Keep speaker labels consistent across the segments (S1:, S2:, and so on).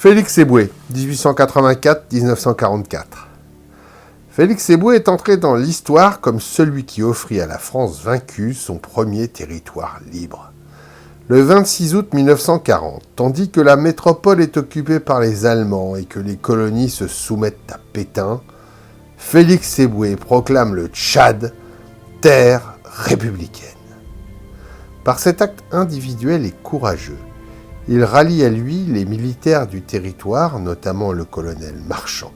S1: Félix Éboué, 1884-1944. Félix Éboué est entré dans l'histoire comme celui qui offrit à la France vaincue son premier territoire libre. Le 26 août 1940, tandis que la métropole est occupée par les Allemands et que les colonies se soumettent à Pétain, Félix Éboué proclame le Tchad terre républicaine. Par cet acte individuel et courageux, il rallie à lui les militaires du territoire, notamment le colonel Marchand.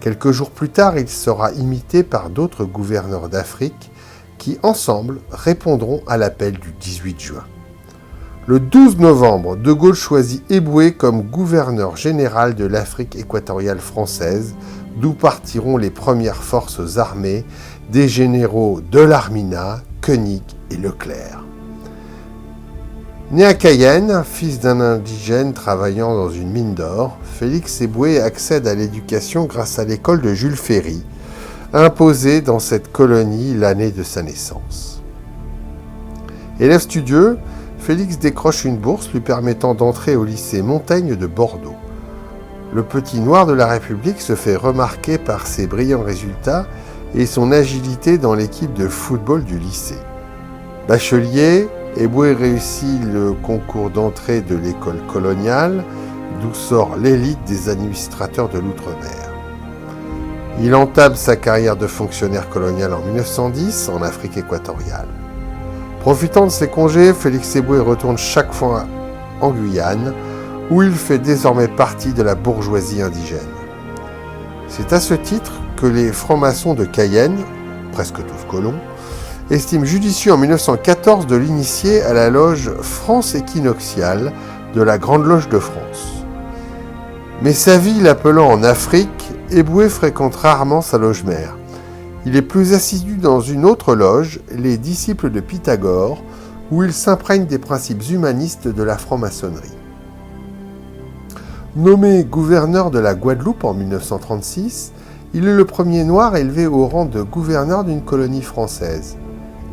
S1: Quelques jours plus tard, il sera imité par d'autres gouverneurs d'Afrique qui, ensemble, répondront à l'appel du 18 juin. Le 12 novembre, De Gaulle choisit Éboué comme gouverneur général de l'Afrique équatoriale française, d'où partiront les premières forces armées des généraux Delormina, Koenig et Leclerc. Né à Cayenne, fils d'un indigène travaillant dans une mine d'or, Félix Éboué accède à l'éducation grâce à l'école de Jules Ferry, imposée dans cette colonie l'année de sa naissance. Élève studieux, Félix décroche une bourse lui permettant d'entrer au lycée Montaigne de Bordeaux. Le petit noir de la République se fait remarquer par ses brillants résultats et son agilité dans l'équipe de football du lycée. Bachelier, Éboué réussit le concours d'entrée de l'école coloniale, d'où sort l'élite des administrateurs de l'outre-mer. Il entame sa carrière de fonctionnaire colonial en 1910 en Afrique équatoriale. Profitant de ses congés, Félix Éboué retourne chaque fois en Guyane, où il fait désormais partie de la bourgeoisie indigène. C'est à ce titre que les francs-maçons de Cayenne, presque tous colons, estime judicieux en 1914 de l'initier à la loge France équinoxiale de la Grande Loge de France. Mais sa vie l'appelant en Afrique, Éboué fréquente rarement sa loge mère. Il est plus assidu dans une autre loge, les disciples de Pythagore, où il s'imprègne des principes humanistes de la franc-maçonnerie. Nommé gouverneur de la Guadeloupe en 1936, il est le premier noir élevé au rang de gouverneur d'une colonie française.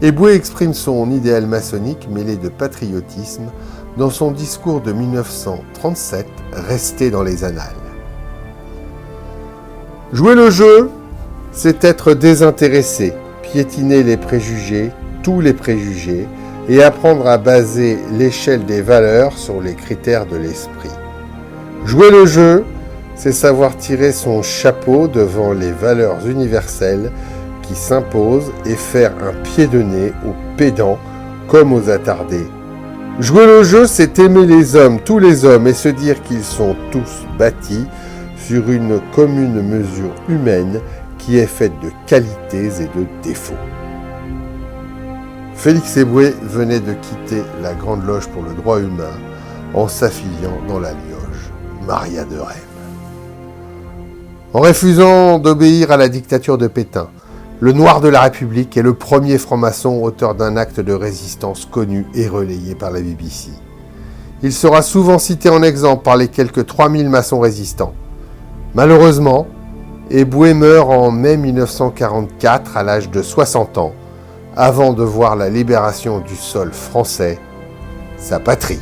S1: Éboué exprime son idéal maçonnique mêlé de patriotisme dans son discours de 1937, resté dans les annales. Jouer le jeu, c'est être désintéressé, piétiner les préjugés, tous les préjugés, et apprendre à baser l'échelle des valeurs sur les critères de l'esprit. Jouer le jeu, c'est savoir tirer son chapeau devant les valeurs universelles qui s'imposent et faire un pied de nez aux pédants comme aux attardés. Jouer le jeu, c'est aimer les hommes, tous les hommes, et se dire qu'ils sont tous bâtis sur une commune mesure humaine qui est faite de qualités et de défauts. Félix Éboué venait de quitter la Grande Loge pour le droit humain en s'affiliant dans la loge Maria de Rême. En refusant d'obéir à la dictature de Pétain, le Noir de la République est le premier franc-maçon auteur d'un acte de résistance connu et relayé par la BBC. Il sera souvent cité en exemple par les quelques 3000 maçons résistants. Malheureusement, Éboué meurt en mai 1944 à l'âge de 60 ans, avant de voir la libération du sol français, sa patrie.